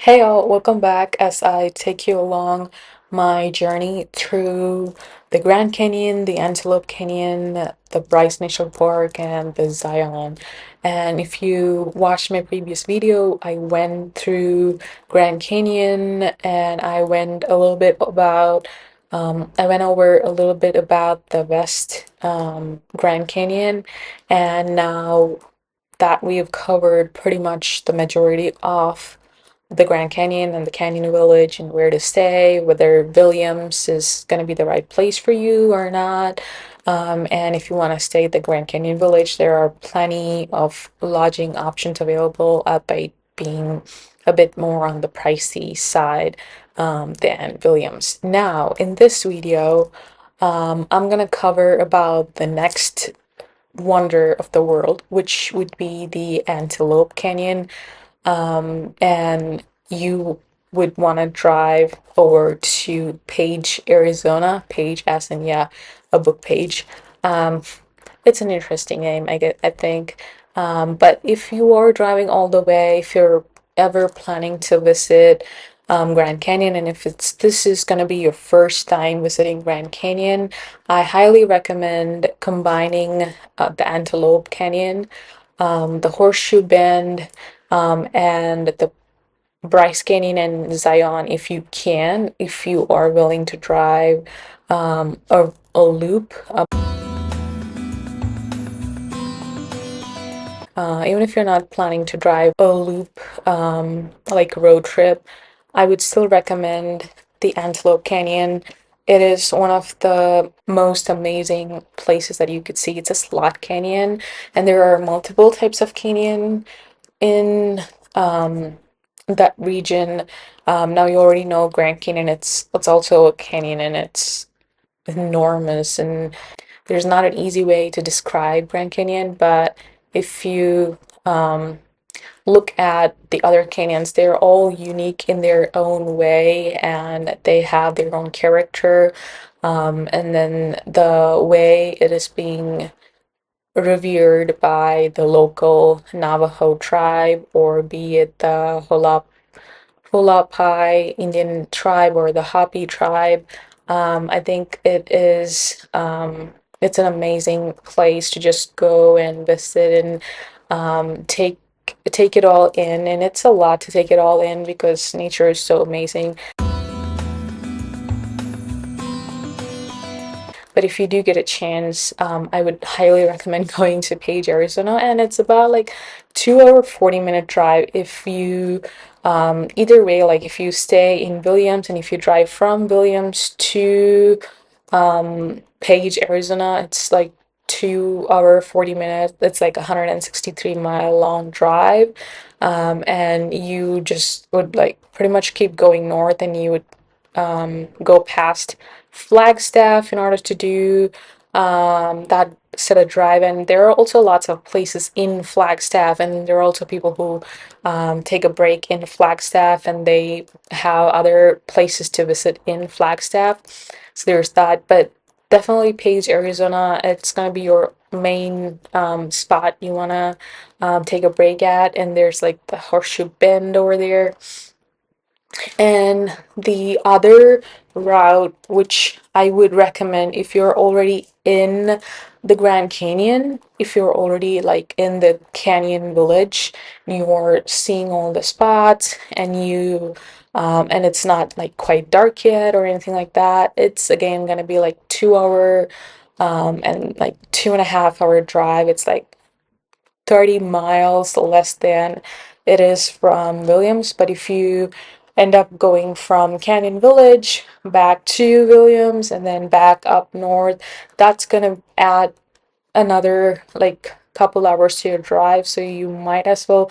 Hey all, welcome back as I take you along my journey through the Grand Canyon, the Antelope Canyon, the Bryce National Park, and the Zion. And if you watched my previous video, I went through Grand Canyon and I went over a little bit about the West Grand Canyon, and now that we've covered pretty much the majority of the Grand Canyon and the Canyon Village and where to stay, whether Williams is going to be the right place for you or not. And if you want to stay at the Grand Canyon Village, there are plenty of lodging options available, by being a bit more on the pricey side than Williams. Now, in this video, I'm going to cover about the next wonder of the world, which would be the Antelope Canyon. And you would want to drive over to Page, Arizona. Page, as in, yeah, a book page. Um, it's an interesting name, I think. But if you are driving all the way, if you're ever planning to visit Grand Canyon, and if this is gonna be your first time visiting Grand Canyon, I highly recommend combining the Antelope Canyon, the Horseshoe Bend, and the Bryce Canyon and Zion if you can, if you are willing to drive a loop. Even if you're not planning to drive a loop, like a road trip, I would still recommend the Antelope Canyon. It is one of the most amazing places that you could see. It's a slot canyon, and there are multiple types of canyon in that region. Now you already know Grand Canyon. It's also a canyon, and it's enormous, and there's not an easy way to describe Grand Canyon, but if you look at the other canyons, they're all unique in their own way and they have their own character. And then the way it is being revered by the local Navajo tribe, or be it the Hualapai Indian tribe or the Hopi tribe. I think it's an amazing place to just go and visit and take it all in. And it's a lot to take it all in because nature is so amazing. But if you do get a chance, I would highly recommend going to Page, Arizona, and it's about like 2 hour 40 minute drive if you either way, like if you stay in Williams and if you drive from Williams to Page, Arizona, it's like 2 hour 40 minutes. It's like 163-mile long drive. And you just would like pretty much keep going north, and you would go past Flagstaff in order to do that set of drive. And there are also lots of places in Flagstaff, and there are also people who take a break in Flagstaff, and they have other places to visit in Flagstaff. So there's that, but definitely Page, Arizona. It's gonna be your main spot you wanna take a break at, and there's like the Horseshoe Bend over there. And the other route, which I would recommend if you're already in the Grand Canyon, if you're already like in the Canyon Village, and you are seeing all the spots, and it's not like quite dark yet or anything like that. It's again gonna be like 2 hour and like 2.5 hour drive. It's like 30 miles less than it is from Williams. But if you end up going from Canyon Village back to Williams and then back up north, that's gonna add another like couple hours to your drive. So you might as well,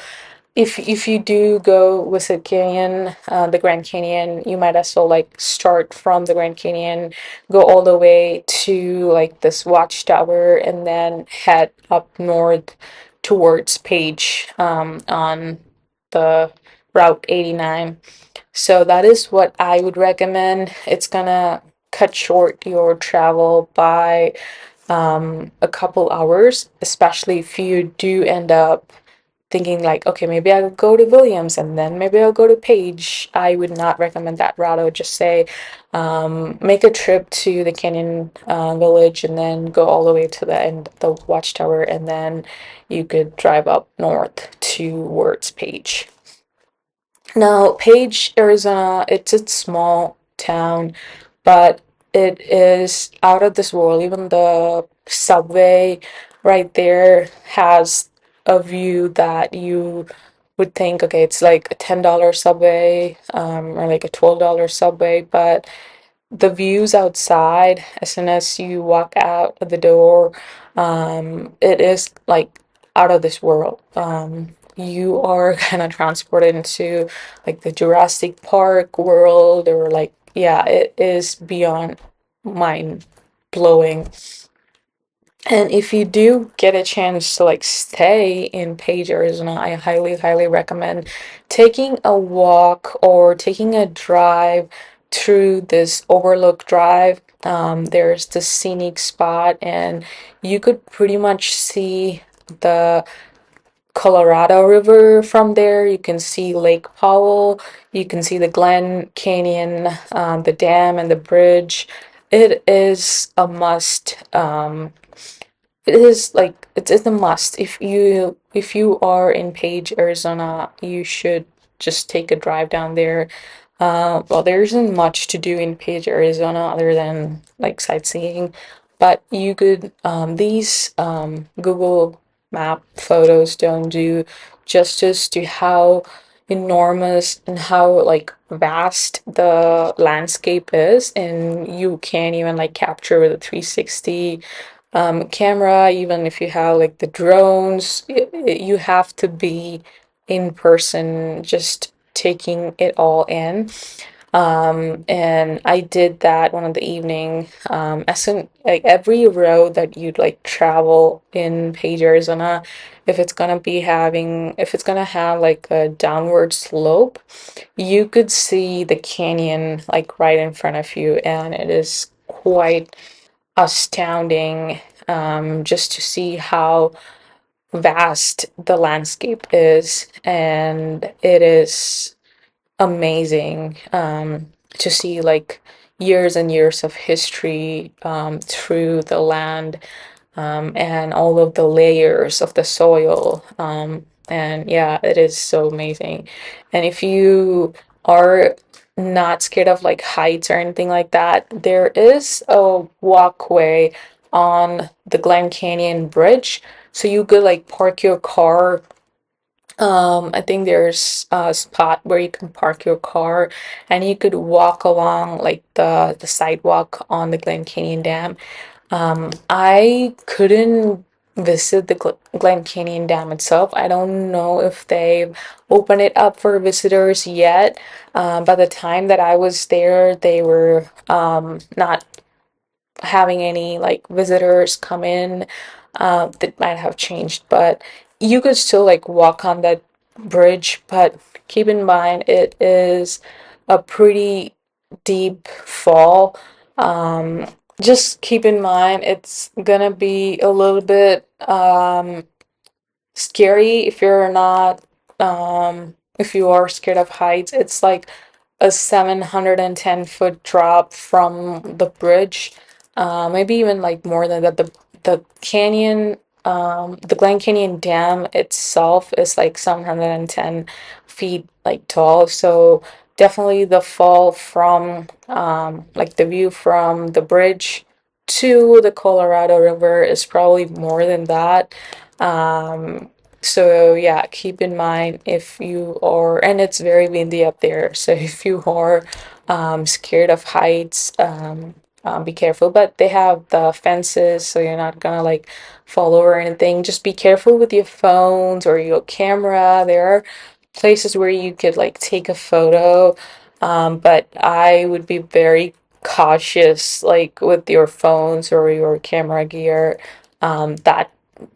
if you do go visit Canyon, the Grand Canyon, you might as well like start from the Grand Canyon, go all the way to like this watchtower, and then head up north towards Page on the Route 89. So that is what I would recommend. It's gonna cut short your travel by a couple hours, especially if you do end up thinking like, okay, maybe I'll go to Williams and then maybe I'll go to Page, I would not recommend that route. I would just say make a trip to the Canyon Village and then go all the way to the end, the Watchtower, and then you could drive up north towards Page. Now, Page, Arizona, it's a small town, but it is out of this world. Even the subway right there has a view that you would think, okay, it's like a $10 subway, or like a $12 subway, but the views outside, as soon as you walk out of the door, it is like out of this world. You are kind of transported into like the Jurassic Park world, or like, yeah, it is beyond mind blowing. And if you do get a chance to like stay in Page, Arizona, I highly, highly recommend taking a walk or taking a drive through this Overlook Drive. There's the scenic spot, and you could pretty much see the Colorado River from there. You can see Lake Powell. You can see the Glen Canyon, the dam, and the bridge. It is a must. It is like it's a must. If you are in Page, Arizona, you should just take a drive down there. Well, there isn't much to do in Page, Arizona other than like sightseeing, but you could these Google Map photos don't do justice to how enormous and how like vast the landscape is, and you can't even like capture with a 360 camera. Even if you have like the drones, you have to be in person just taking it all in. And I did that one of the evening. As soon like every road that you'd like travel in Page, Arizona, if it's gonna have like a downward slope, you could see the canyon like right in front of you, and it is quite astounding, just to see how vast the landscape is, and it is amazing, to see like years and years of history, through the land, and all of the layers of the soil. And yeah, it is so amazing. And if you are not scared of like heights or anything like that, there is a walkway on the Glen Canyon Bridge. So you could like park your car. I think there's a spot where you can park your car and you could walk along like the sidewalk on the Glen Canyon Dam. I couldn't visit the Glen Canyon Dam itself. I don't know if they've opened it up for visitors yet. By the time that I was there, they were not having any like visitors come in. That might have changed, but you could still like walk on that bridge. But keep in mind, it is a pretty deep fall. Um, just keep in mind it's gonna be a little bit scary if you're not if you are scared of heights. It's like a 710-foot drop from the bridge, maybe even like more than that. The canyon, the Glen Canyon Dam itself is like 710 feet like tall. So definitely the fall from like the view from the bridge to the Colorado River is probably more than that. Um, so yeah, keep in mind if you are, and it's very windy up there. So if you are scared of heights, be careful. But they have the fences, so you're not gonna like fall over or anything. Just be careful with your phones or your camera. There are places where you could like take a photo, but I would be very cautious, like with your phones or your camera gear. That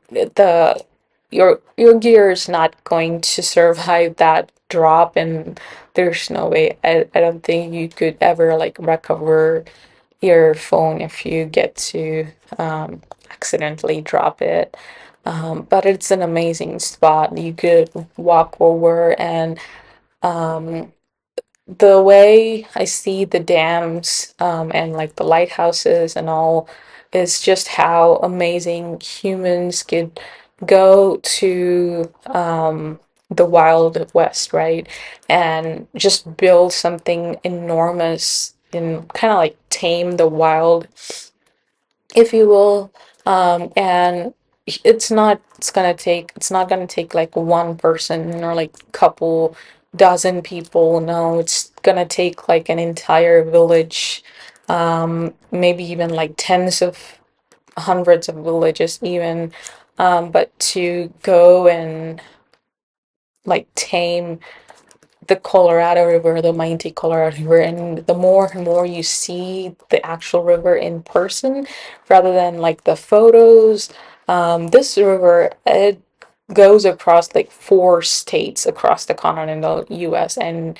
the your gear is not going to survive that drop, and there's no way. I don't think you could ever like recover your phone if you get to accidentally drop it. But it's an amazing spot. You could walk over, and the way I see the dams and like the lighthouses and all is just how amazing humans could go to the Wild West, right? And just build something enormous and kind of like tame the wild, if you will. And it's not gonna take like one person or like couple dozen people. No, it's gonna take like an entire village, maybe even like tens of hundreds of villages even, but to go and like tame the Colorado River, the mighty Colorado River, and the more and more you see the actual river in person rather than like the photos, this river, it goes across like four states across the continental US. And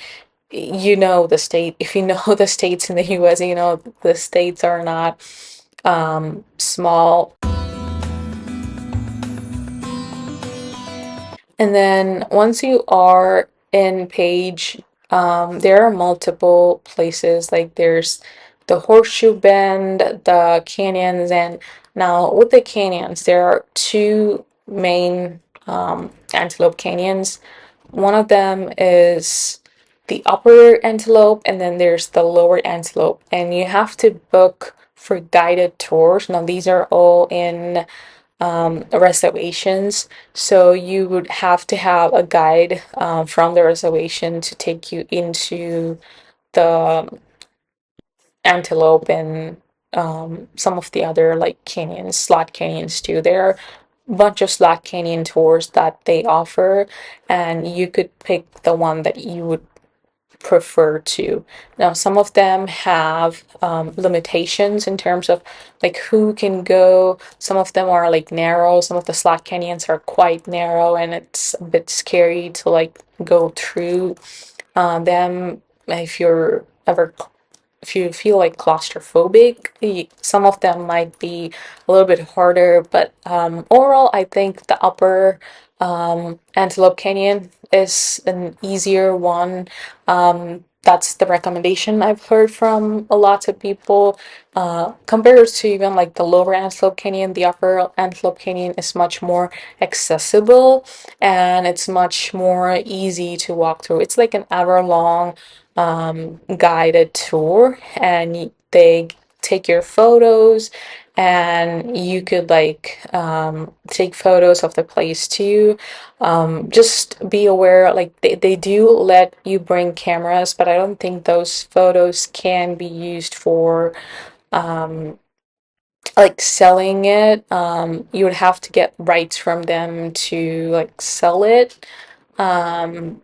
you know the state, if you know the states in the US, you know the states are not small. And then once you are in Page, there are multiple places. Like there's the Horseshoe Bend, the canyons, and now with the canyons, there are two main Antelope canyons. One of them is the upper Antelope, and then there's the lower Antelope, and you have to book for guided tours. Now these are all in reservations. So you would have to have a guide from the reservation to take you into the Antelope and some of the other like canyons, slot canyons too. There are a bunch of slot canyon tours that they offer, and you could pick the one that you would prefer to. Now, some of them have limitations in terms of like who can go. Some of them are like narrow. Some of the slot canyons are quite narrow, and it's a bit scary to like go through them if you're ever if you feel like claustrophobic. Some of them might be a little bit harder, but overall, I think the upper Antelope Canyon is an easier one. That's the recommendation I've heard from a lot of people. Compared to even like the lower Antelope Canyon, the upper Antelope Canyon is much more accessible and it's much more easy to walk through. It's like an hour long guided tour, and they take your photos, and you could like take photos of the place too. Just be aware, like they do let you bring cameras, but I don't think those photos can be used for like selling it. You would have to get rights from them to like sell it. Um,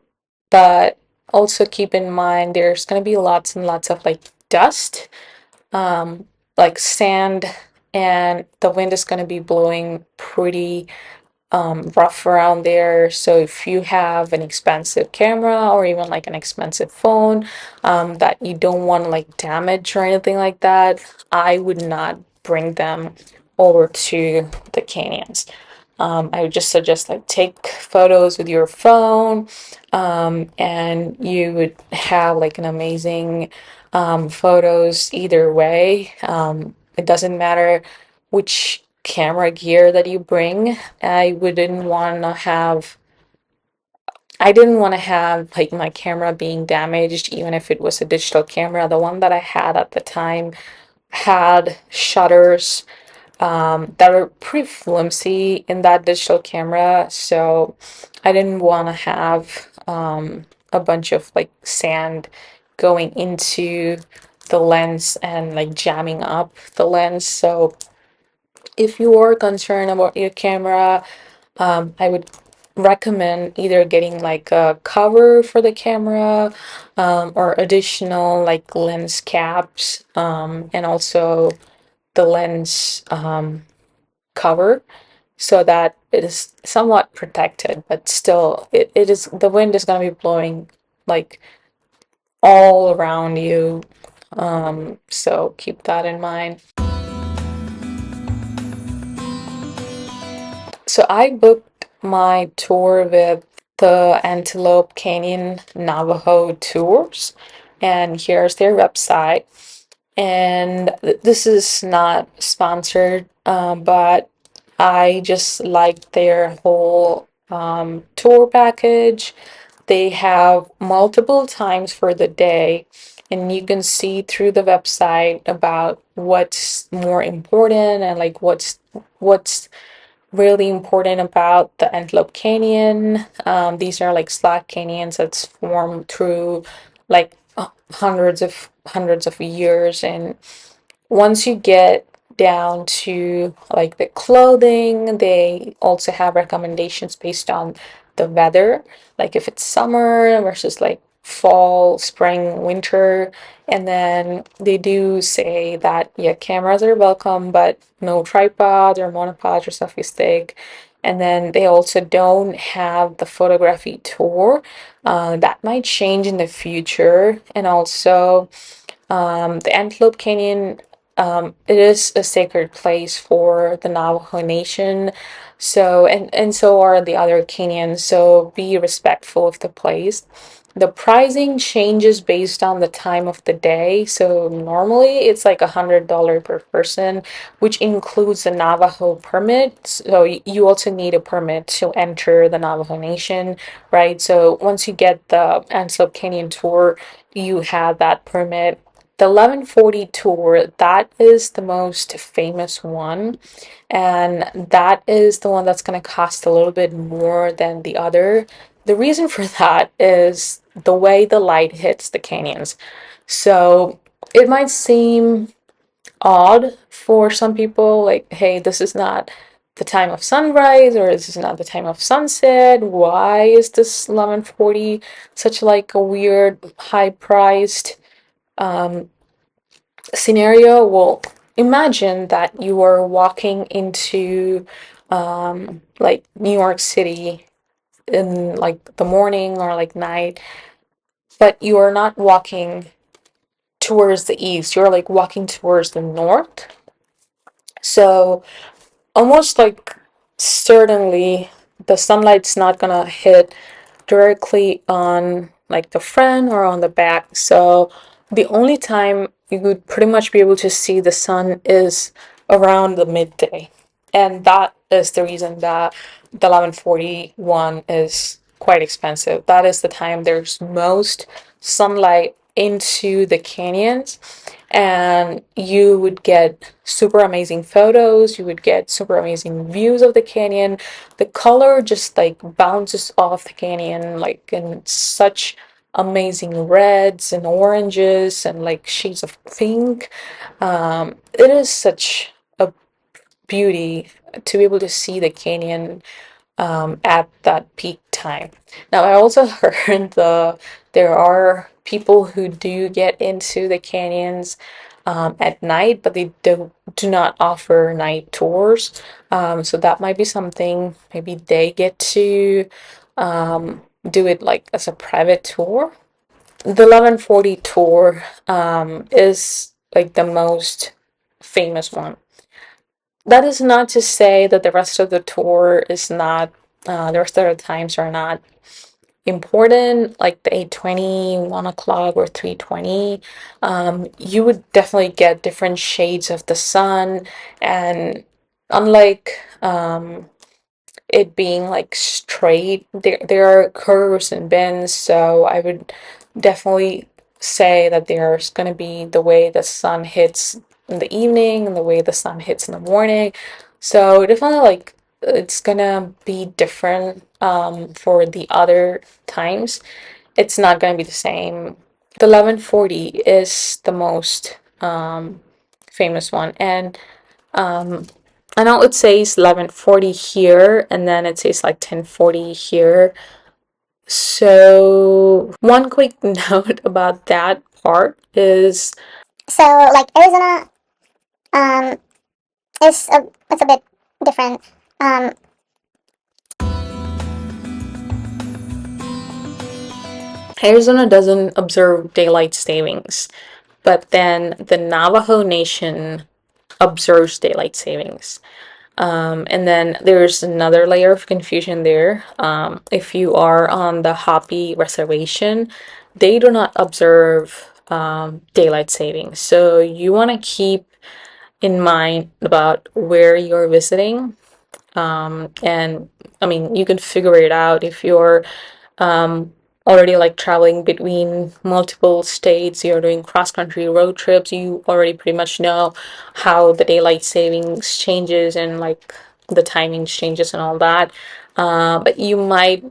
but also keep in mind there's gonna be lots and lots of like dust, um, like sand, and the wind is gonna be blowing pretty rough around there. So if you have an expensive camera or even like an expensive phone that you don't want to like damage or anything like that, I would not bring them over to the canyons. I would just suggest like take photos with your phone, and you would have like an amazing photos either way. It doesn't matter which camera gear that you bring. I didn't want to have like my camera being damaged, even if it was a digital camera. The one that I had at the time had shutters that were pretty flimsy in that digital camera, so I didn't want to have a bunch of like sand going into the lens and like jamming up the lens. So if you are concerned about your camera, I would recommend either getting like a cover for the camera, or additional like lens caps, and also the lens cover so that it is somewhat protected, but still it is the wind is going to be blowing like all around you. So keep that in mind. So I booked my tour with the Antelope Canyon Navajo Tours, and here's their website. And this is not sponsored, but I just like their whole tour package. They have multiple times for the day, and you can see through the website about what's more important and like what's really important about the Antelope Canyon. These are like slack canyons that's formed through like hundreds of years, and once you get down to like the clothing, they also have recommendations based on the weather, like if it's summer versus like fall, spring, winter. And then they do say that, yeah, cameras are welcome, but no tripods or monopods or selfie stick. And then they also don't have the photography tour. That might change in the future. And also, the Antelope Canyon, it is a sacred place for the Navajo Nation. So, and so are the other canyons. So be respectful of the place. The pricing changes based on the time of the day. So normally it's like $100 per person, which includes the Navajo permit. So you also need a permit to enter the Navajo Nation, right? So once you get the Antelope Canyon tour, you have that permit. The 1140 tour, that is the most famous one, and that is the one that's going to cost a little bit more than the other. The reason for that is the way the light hits the canyons. So it might seem odd for some people, like, hey, this is not the time of sunrise or this is not the time of sunset. Why is this 1140 such like a weird high priced scenario? Well, imagine that you are walking into like New York City in like the morning or like night, but you are not walking towards the east, you're like walking towards the north. So almost like certainly the sunlight's not gonna hit directly on like the front or on the back. So the only time you would pretty much be able to see the sun is around the midday. And that is the reason that the 1141 is quite expensive. That is the time there's most sunlight into the canyons, and you would get super amazing photos, you would get super amazing views of the canyon. The color just like bounces off the canyon like in such amazing reds and oranges and like shades of pink. It is such a beauty to be able to see the canyon at that peak time. Now, I also heard there are people who do get into the canyons at night, but they do not offer night tours. So that might be something. Maybe they get to do it like as a private tour. The 1140 tour is like the most famous one. That is not to say that the rest of the tour is not, the rest of the times are not important, like the 8:20, 1 o'clock, or 3:20. You would definitely get different shades of the sun, and unlike it being like straight, there are curves and bends, so I would definitely say that there's going to be the way the sun hits in the evening and the way the sun hits in the morning. So definitely like it's gonna be different for the other times. It's not gonna be the same. The 1140 is the most famous one, and I know it says 1140 here, and then it says like 1040 here. So one quick note about that part is, So like Arizona, um, is it's a bit different. Um, Arizona doesn't observe daylight savings, but then the Navajo Nation observes daylight savings. And then there's another layer of confusion there. If you are on the Hopi reservation, they do not observe daylight savings. So you want to keep in mind about where you're visiting. And I mean, you can figure it out if you're um, already like traveling between multiple states, you're doing cross country road trips, you already pretty much know how the daylight savings changes and like the timing changes and all that. But you might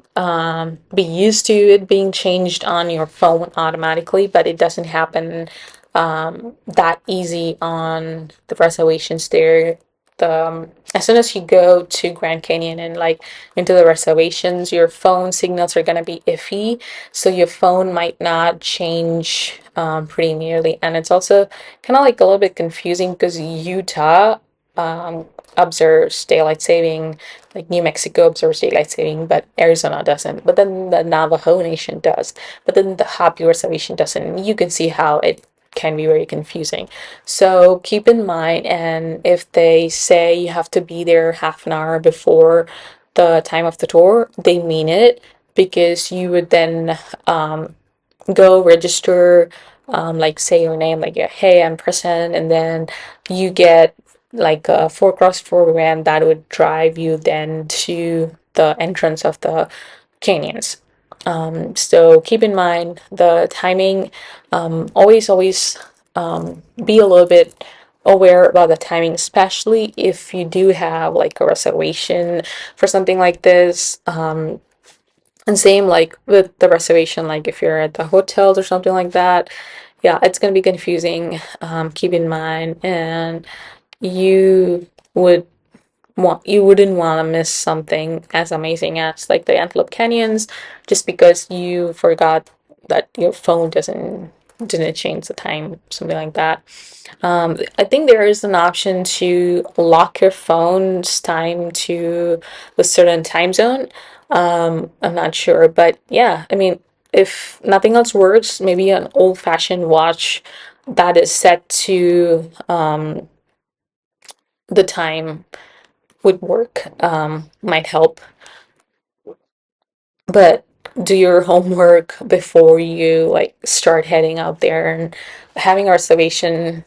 be used to it being changed on your phone automatically, but it doesn't happen that easy on the reservations there. As soon as you go to Grand Canyon and like into the reservations, your phone signals are gonna be iffy, so your phone might not change pretty nearly, and it's also kind of like a little bit confusing because Utah um, observes daylight saving, like New Mexico observes daylight saving, but Arizona doesn't. But then the Navajo Nation does. But then the Hopi Reservation doesn't. And you can see how it can be very confusing. So keep in mind, and if they say you have to be there half an hour before the time of the tour, they mean it because you would then go register, like say your name, like hey, I'm present, and then you get like a 4x4 program that would drive you then to the entrance of the canyons. So keep in mind the timing. Always be a little bit aware about the timing, especially if you do have like a reservation for something like this. And same like with the reservation, like if you're at the hotels or something like that, yeah, it's gonna be confusing. Keep in mind, and you would you wouldn't want to miss something as amazing as like the Antelope Canyons just because you forgot that your phone didn't change the time, something like that. I think there is an option to lock your phone's time to a certain time zone. I'm not sure, but yeah, I mean, if nothing else works, maybe an old-fashioned watch that is set to the time would work, might help. But do your homework before you like start heading out there, and having a reservation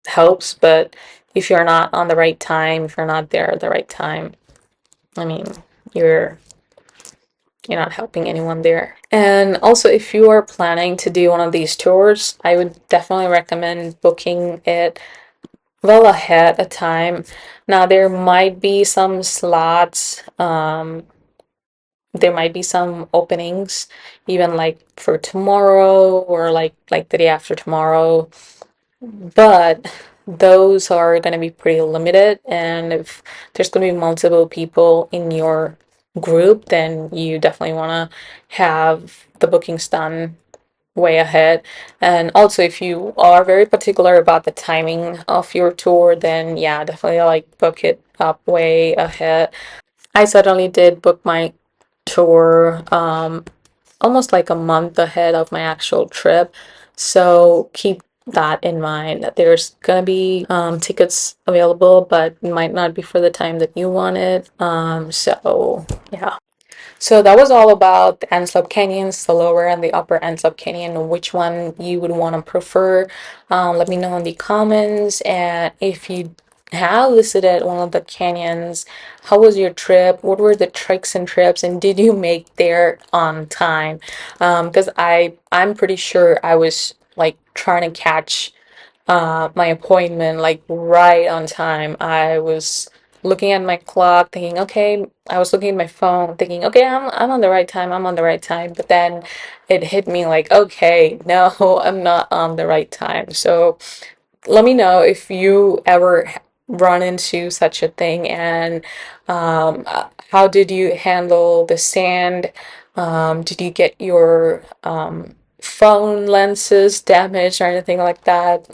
helps, but if you're not on the right time, if you're not there at the right time, I mean, you're you're not helping anyone there. And also, if you are planning to do one of these tours, I would definitely recommend booking it well ahead of time. Now, there might be some slots, there might be some openings, even like for tomorrow or like the day after tomorrow, but those are going to be pretty limited, and if there's going to be multiple people in your group, then you definitely want to have the bookings done way ahead. And also, if you are very particular about the timing of your tour, then yeah, definitely like book it up way ahead. I certainly did book my tour almost like a month ahead of my actual trip. So keep that in mind that there's gonna be tickets available, but it might not be for the time that you want it. So yeah. So that was all about the Antelope Canyons, the lower and the upper Antelope Canyon, which one you would want to prefer. Let me know in the comments. And if you have visited one of the canyons, how was your trip? What were the tricks and trips? And did you make there on time? Because I'm pretty sure I was like trying to catch my appointment like right on time. I was looking at my clock, thinking, okay, I was looking at my phone, thinking, okay, I'm on the right time, I'm on the right time. But then it hit me like, okay, no, I'm not on the right time. So let me know if you ever run into such a thing, and how did you handle the sand? Did you get your phone lenses damaged or anything like that?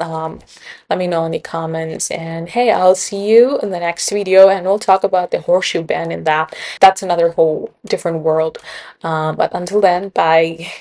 Let me know in the comments. And hey, I'll see you in the next video, and we'll talk about the horseshoe bend in that. That's another whole different world. But until then, bye.